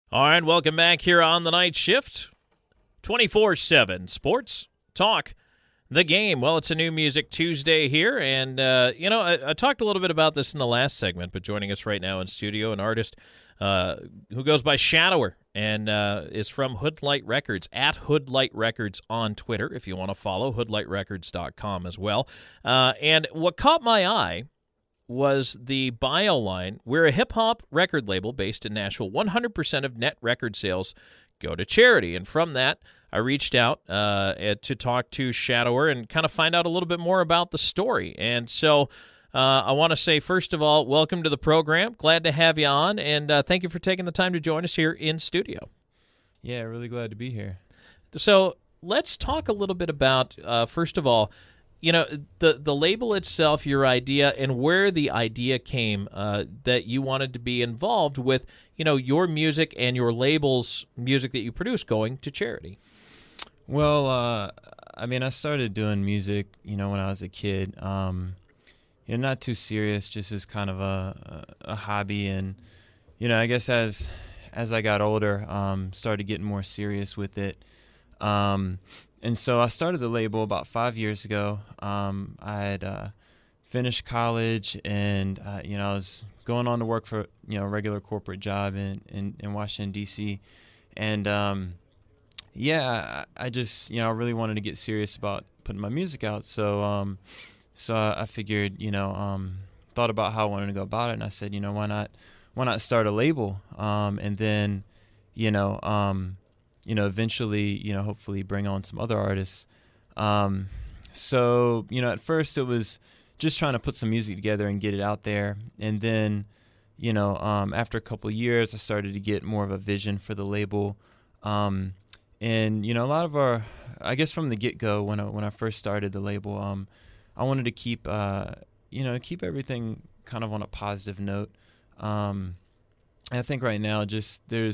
All right, welcome back here on the night shift. 24/7 sports talk, the game. Well, it's a new Music Tuesday here, and I talked a little bit about this in the last segment, but joining us right now in studio, an artist who goes by Shadower and is from Hoodlight Records, at Hoodlight Records on Twitter, if you want to follow, hoodlightrecords.com as well. And what caught my eye was the bio line. We're a hip-hop record label based in Nashville. 100% of net record sales go to charity. And from that, I reached out to talk to Shadower and kind of find out a little bit more about the story. And so I want to say, first of all, welcome to the program. Glad to have you on, and thank you for taking the time to join us here in studio. Yeah, really glad to be here. So let's talk a little bit about, first of all, the label itself, your idea, and where the idea came that you wanted to be involved with, your music and your label's music that you produce going to charity. Well, I started doing music, when I was a kid. Not too serious, just as kind of a hobby. And, I guess as I got older, started getting more serious with it. And so I started the label about 5 years ago. I had finished college, and I was going on to work for a regular corporate job in Washington D.C. And I just really wanted to get serious about putting my music out. So I figured thought about how I wanted to go about it, and I said why not start a label, and then eventually, hopefully bring on some other artists. So, at first it was just trying to put some music together and get it out there. And then, after a couple of years, I started to get more of a vision for the label. And, a lot of I guess from the get-go, when I first started the label, I wanted to keep everything kind of on a positive note. And I think right now there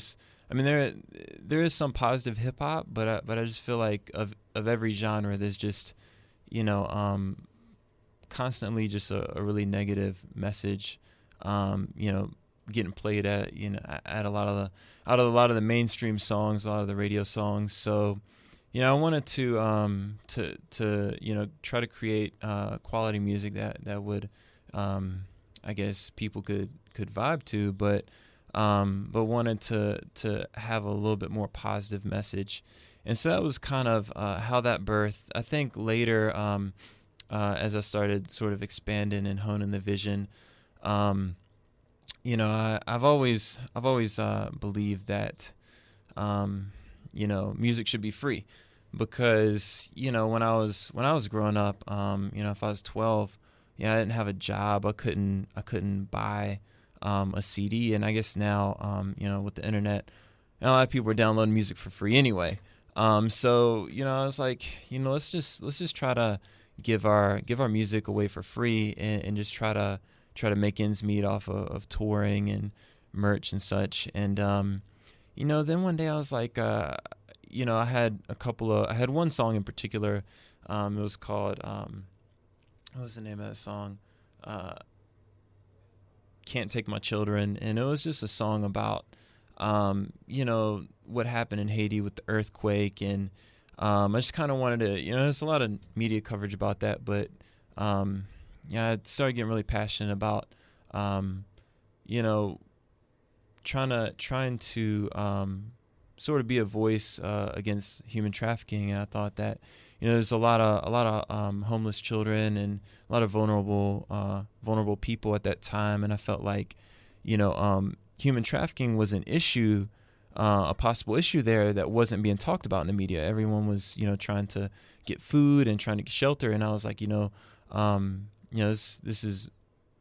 is some positive hip hop, but I just feel like of every genre, there's just constantly just a really negative message, getting played at a lot of the mainstream songs, a lot of the radio songs. So, I wanted to try to create quality music that would, I guess people could vibe to, but wanted to have a little bit more positive message. And so that was kind of how that birthed. I think later, as I started sort of expanding and honing the vision, I've always believed that, music should be free, because, when I was growing up, if I was 12, I didn't have a job. I couldn't buy a CD, and I guess now, with the internet, a lot of people are downloading music for free anyway. So I was like, let's just try to give our music away for free, and just try to make ends meet off of touring and merch and such. And then one day I was like, I had one song in particular. It was called what was the name of that song? Can't Take My Children. And it was just a song about what happened in Haiti with the earthquake. And I just kind of wanted to, there's a lot of media coverage about that, but I started getting really passionate about trying to sort of be a voice against human trafficking. And I thought that there's a lot of homeless children and a lot of vulnerable people at that time, and I felt like human trafficking was an issue, a possible issue there that wasn't being talked about in the media. Everyone was trying to get food and trying to get shelter, and I was like,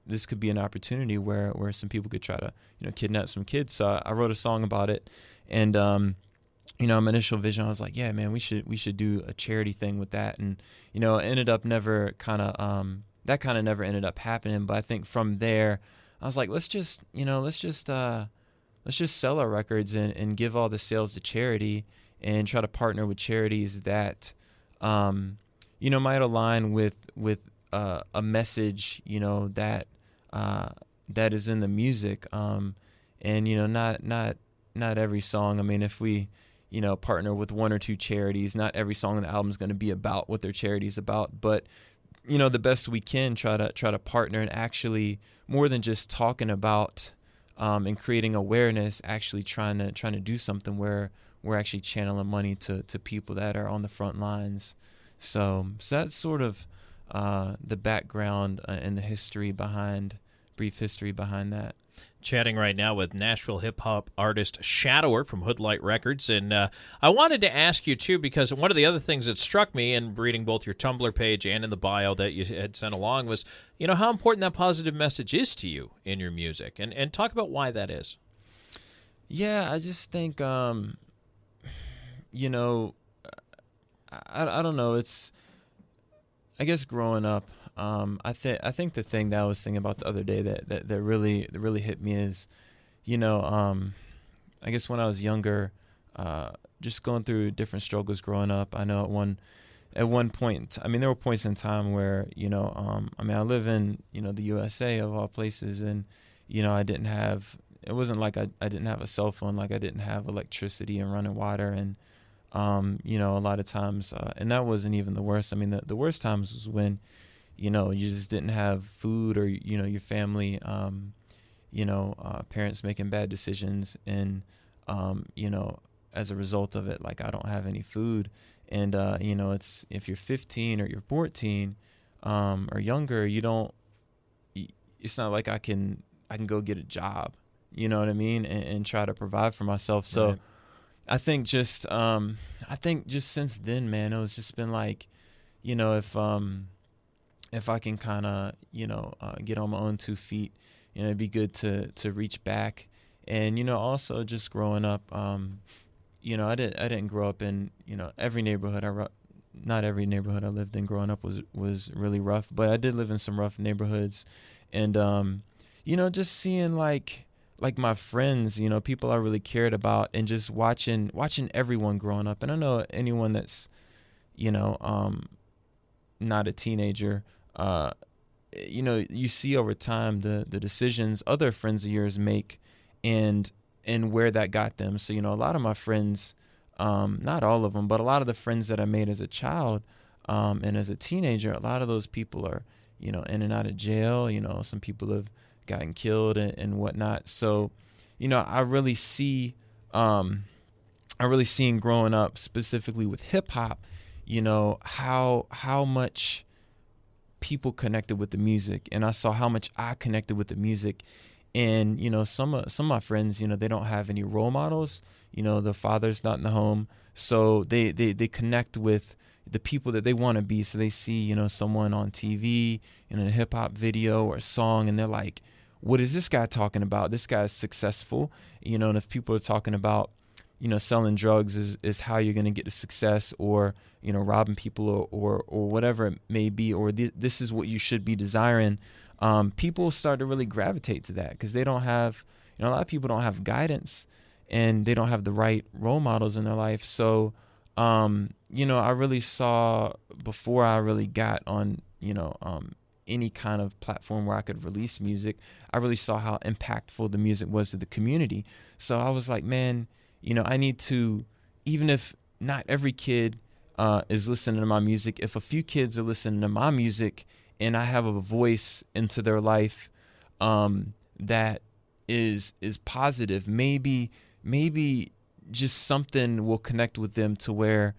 this could be an opportunity where some people could try to kidnap some kids. So I wrote a song about it, and my initial vision, I was like, yeah, man, we should do a charity thing with that. And, it ended up never never ended up happening. But I think from there, I was like, let's just sell our records and give all the sales to charity, and try to partner with charities that, might align with a message, that is in the music. And, not every song. I mean, if we, partner with one or two charities, not every song on the album is going to be about what their charity is about. But, the best we can try to partner and actually more than just talking about and creating awareness, actually trying to do something where we're actually channeling money to people that are on the front lines. So that's sort of the background and the brief history behind that. Chatting right now with Nashville hip-hop artist Shadower from Hoodlight Records. And I wanted to ask you, too, because one of the other things that struck me in reading both your Tumblr page and in the bio that you had sent along was, how important that positive message is to you in your music. And talk about why that is. Yeah, I just think, I don't know. It's, I guess growing up, I think the thing that I was thinking about the other day that really hit me is, I guess when I was younger, just going through different struggles growing up. I know at one point, I mean, there were points in time where, I live in, the USA of all places, and, it wasn't like I didn't have a cell phone, like I didn't have electricity and running water, and, a lot of times, and that wasn't even the worst. I mean, the worst times was when, you just didn't have food, or, your family, parents making bad decisions, and, as a result of it, like I don't have any food. And, it's, if you're 15 or you're 14, or younger, it's not like I can go get a job, you know what I mean? And try to provide for myself. So right. I think just since then, man, it was just been like, if I can kind of, get on my own 2 feet, it'd be good to reach back. And, also just growing up, I didn't grow up in, every neighborhood. Not every neighborhood I lived in growing up was really rough, but I did live in some rough neighborhoods. And, just seeing like my friends, people I really cared about, and just watching everyone growing up. And I know anyone that's, not a teenager, you see over time the decisions other friends of yours make and where that got them. So, a lot of my friends, not all of them, but a lot of the friends that I made as a child and as a teenager, a lot of those people are, in and out of jail. Some people have gotten killed and whatnot. So, I really seen growing up, specifically with hip hop, how much people connected with the music, and I saw how much I connected with the music. And some of my friends, they don't have any role models. The father's not in the home, so they connect with the people that they want to be. So they see someone on TV in a hip hop video or a song, and they're like, what is this guy talking about? This guy's successful. And if people are talking about selling drugs is how you're going to get to success, or robbing people, or whatever it may be, or this is what you should be desiring, people start to really gravitate to that, because they don't have, a lot of people don't have guidance, and they don't have the right role models in their life. So I really saw, before I really got on any kind of platform where I could release music, I really saw how impactful the music was to the community. So I was like, man, I need to, even if not every kid is listening to my music, if a few kids are listening to my music and I have a voice into their life that is positive, maybe just something will connect with them to where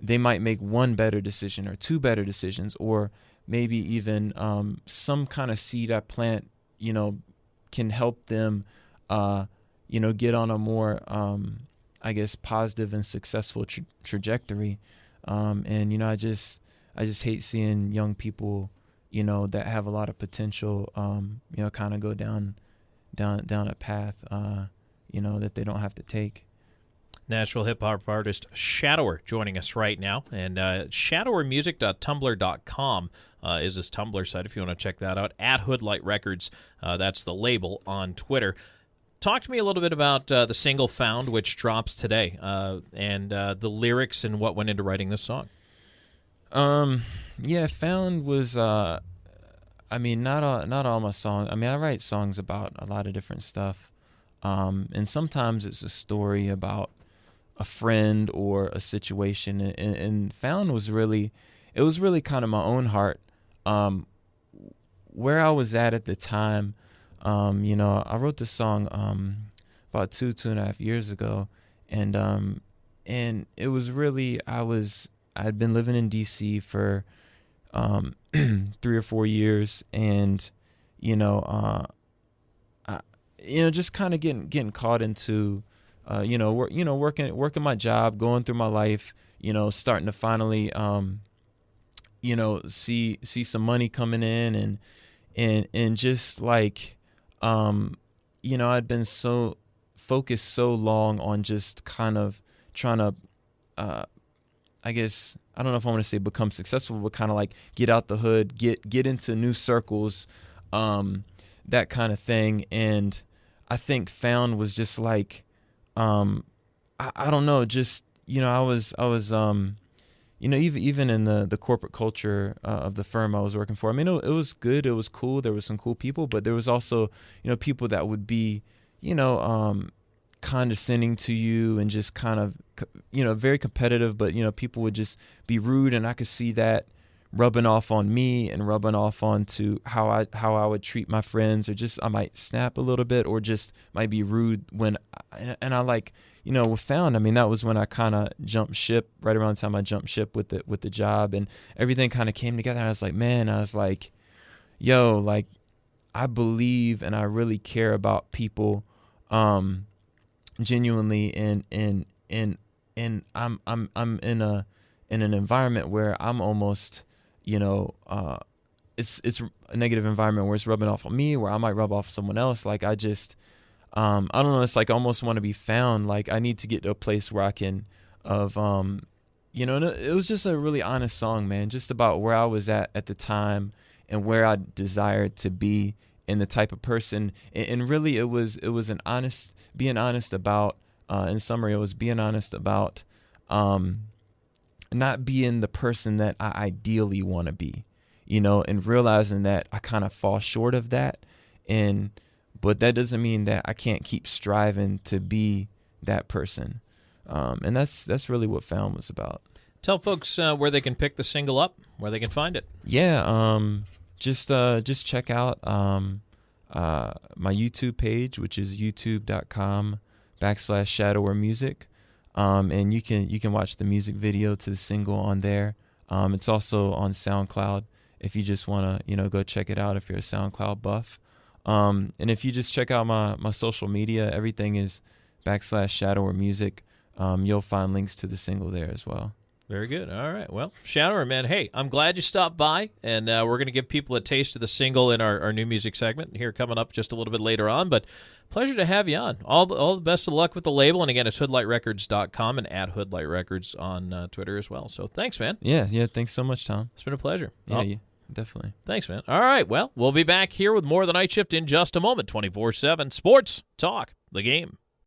they might make one better decision or two better decisions, or maybe even some kind of seed I plant, can help them get on a more, I guess, positive and successful trajectory. And, I just hate seeing young people, that have a lot of potential, kind of go down a path, that they don't have to take. Nashville hip-hop artist Shadower joining us right now. And shadowermusic.tumblr.com is his Tumblr site if you want to check that out. At Hoodlight Records, that's the label on Twitter. Talk to me a little bit about the single Found, which drops today, and the lyrics and what went into writing this song. Yeah, Found was, not all my songs. I mean, I write songs about a lot of different stuff. And sometimes it's a story about a friend or a situation. And Found was really, it was really kind of my own heart. Where I was at the time, I wrote this song about 2.5 years ago, and it was really, I'd been living in DC for 3 or 4 years, and just kind of getting caught into working my job, going through my life, starting to finally see some money coming in, and just like I'd been so focused so long on just kind of trying to I guess, I don't know if I want to say become successful, but kind of like get out the hood, get into new circles, that kind of thing. And I think Found was just like, I don't know, just, I was even in the corporate culture of the firm I was working for. I mean, it was good. It was cool. There was some cool people, but there was also, people that would be, condescending to you and just kind of, very competitive, but, people would just be rude. And I could see that rubbing off on me and rubbing off onto how I would treat my friends, or just, I might snap a little bit, or just might be rude and I like, with Found, I mean, that was when I kind of jumped ship, right around the time I jumped ship with the job, and everything kind of came together. And I was like, man, yo, like, I believe and I really care about people, genuinely, and I'm in an environment where I'm almost, it's a negative environment where it's rubbing off on me, where I might rub off someone else. Like, I just, I don't know, it's like I almost want to be found. Like, I need to get to a place where I can, and it was just a really honest song, man, just about where I was at the time and where I desired to be, and the type of person. And really, it was being honest about, in summary, it was being honest about, not being the person that I ideally want to be, and realizing that I kind of fall short of that. But that doesn't mean that I can't keep striving to be that person. And that's really what Found was about. Tell folks where they can pick the single up, where they can find it. Yeah. Just check out, my YouTube page, which is youtube.com/ShadowWarMusic. And you can watch the music video to the single on there. It's also on SoundCloud if you just want to, go check it out if you're a SoundCloud buff. And if you just check out my social media, everything is /ShadowWarMusic. You'll find links to the single there as well. Very good. All right. Well, Shadower, man, hey, I'm glad you stopped by, and we're going to give people a taste of the single in our new music segment here coming up just a little bit later on. But pleasure to have you on. All the best of luck with the label. And again, it's hoodlightrecords.com and @hoodlightrecords on Twitter as well. So thanks, man. Yeah. Thanks so much, Tom. It's been a pleasure. Yeah, definitely. Thanks, man. All right. Well, we'll be back here with more of The Night Shift in just a moment. 24/7 Sports Talk, the game.